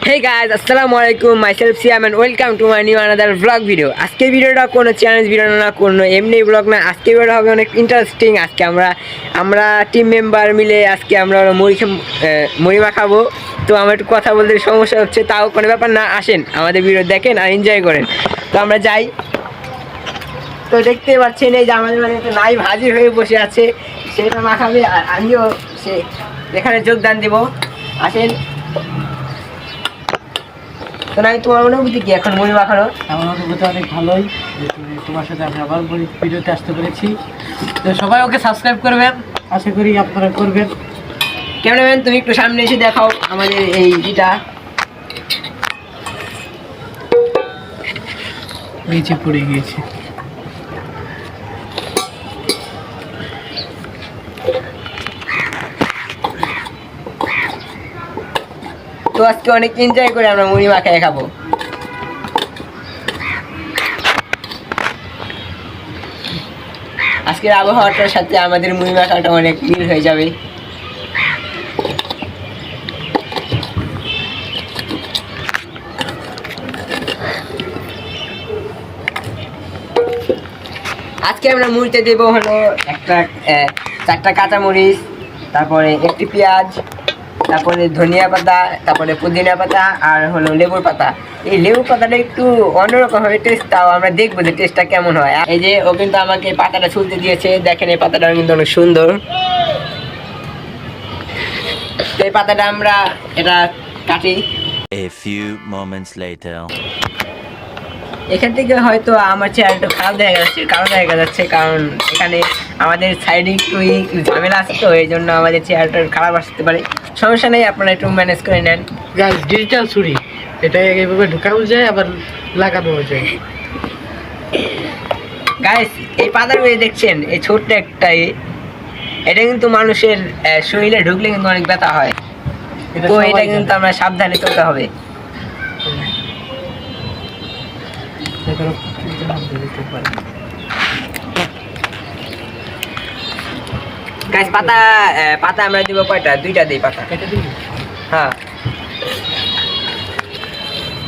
Hey guys, Assalamualaikum. Myself Siam and welcome to my new another vlog video. আজকে ভিডিওটা কোনো challenge video না, কোনো এমনি ব্লগ না। আজকে ভিডিওটা হবে অনেক ইন্টারেস্টিং। আজকে আমরা টিম মেম্বার মিলে আজকে আমরা মুড়ি মাখাবো। তো আমার একটু কথা বলতে সমস্যা হচ্ছে, তাও কোনো ব্যাপার না। আসেন আমাদের ভিডিও দেখেন আর এনজয় করেন। তো আমরা যাই। তো দেখতে পাচ্ছেন এই যে আমাদের মানে একটা নাই ভাজি হয়ে বসে আছে, সেটা মাখাবে আর আমিও এখানে যোগদান দেব। আসেন। তো নাই তোমার অনুভূতি কি এখন মুড়ি মাখানো? আমার অনুভূতি অনেক ভালোই, তোমার সাথে আমি আবার ভিডিওতে আসতে পেরেছি। তো সবাই ওকে সাবস্ক্রাইব করবেন, আশা করি আপনারা করবেন। ক্যামেরাম্যান তুমি একটু সামনে এসে দেখাও আমাদের এই যেটা নিচে পড়ে গিয়েছে। তো আজকে অনেক এনজয় করে আমরা মুড়ি মাখায় খাবো। আজকের আবহাওয়াটার সাথে আমাদের মুড়ি মাখাটা অনেক মিল হয়ে যাবে। আজকে আমরা মুড়িতে দেবো হলো চারটা কাঁচামরিচ, তারপরে একটি পেঁয়াজ, তারপরে ধনিয়া পাতা, তারপরে পুদিনা পাতা আর হলো লেবুর পাতা। এই লেবুর পাতাটা একটু অন্যরকম হবে টেস্ট, তাও আমরা দেখবো যে টেস্টটা কেমন হয়। এই যে ও কিন্তু আমাকে পাতাটা ছুলতে দিয়েছে, দেখেন এই পাতাটা কিন্তু অনেক সুন্দর। তো এই পাতাটা আমরা এটা কাটি। A few moments later. এখান থেকে হয়তো আমার চেয়ারটা খারাপ দেখা যাচ্ছে, কারণ এখানে আমাদের সাইডে একটু ঝামেলা আছে, তো এই জন্য আমাদের চেয়ারটা খারাপ আসতে পারে। সমস্যা নেই, আপনারা একটু ম্যানেজ করে নেন। গাইস, ডিজিটাল ছুরি, এটা এইভাবে ঢুকানো যায় আবার লাগানো যায়। গাইস, এই পাতাগুলো দেখছেন, এই ছোট্ট একটাই, এটা কিন্তু মানুষের শরীরে ঢুকলে কিন্তু অনেক ব্যথা হয়। তো এটা কিন্তু আমরা সাবধানে চলতে হবে। গাইস, পাতা আমরা দিব কয়টা? দুইটা দিই পাতা। হ্যাঁ,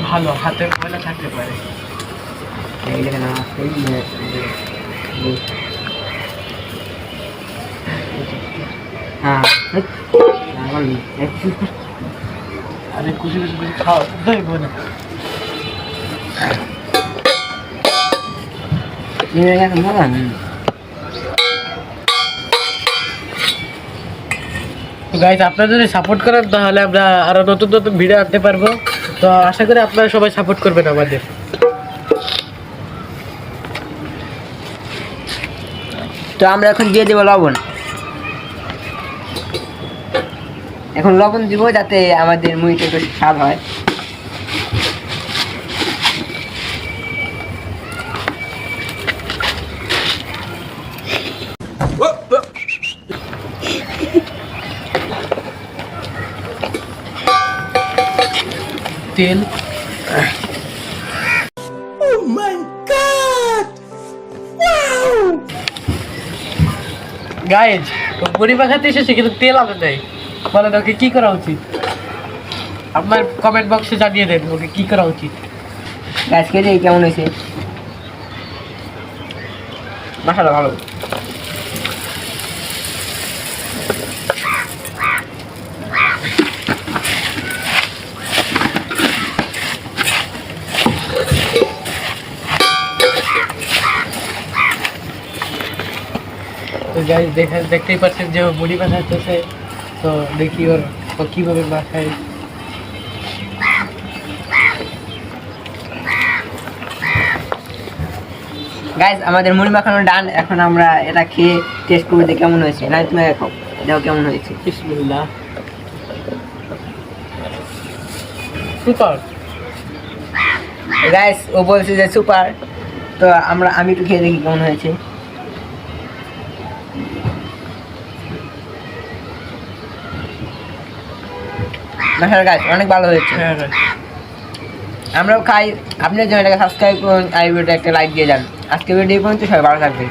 ভালো, হাতে ময়লা থাকতে পারে। আরে কুচি খাও, দেখবো না। গাইস, আপনারা যদি সাপোর্ট করেন তাহলে আমরা আরো নতুন নতুন ভিডিও আনতে পারবো। তো আশা করি আপনারা সবাই সাপোর্ট করবেন আমাদের। তো আমরা এখন দিয়ে দেবো লবণ। এখন লবণ দিব যাতে আমাদের মুড়িটা একটু স্বাদ হয়। তেল। Oh my God! Wow! Guys, মুড়ি মাখাতে এসেছে কিন্তু তেল আনে নাই। বলেন ওকে কি করা উচিত? আপনার কমেন্ট বক্সে জানিয়ে দেন ওকে কি করা উচিত। গাছ খেয়ে কেমন হয়েছে? মাশাআল্লাহ, ভালো। তো গাইজ, দেখতেই পাচ্ছেন যে ও মুড়ি মাখাতেছে। তো দেখি ও কিভাবে মাখায়। গাইস, আমাদের মুড়ি মাখানো ডান। এখন আমরা এটা খেয়ে টেস্ট করে দেখি কেমন হয়েছে। না তুমি দেখো, দেখো কেমন হয়েছে। বিসমিল্লাহ। সুপার। গাইস, ও বলছে যে সুপার। তো আমি একটু খেয়ে দেখি কেমন হয়েছে। মাশাআল্লাহ গাইস, অনেক ভালো হয়েছে। আমরাও খাই। আপনি যদি এটাকে সাবস্ক্রাইব করুন আর ভিডিওটা একটা লাইক দিয়ে যান। আজকে ভিডিও পর্যন্ত সবাই ভালো থাকবে।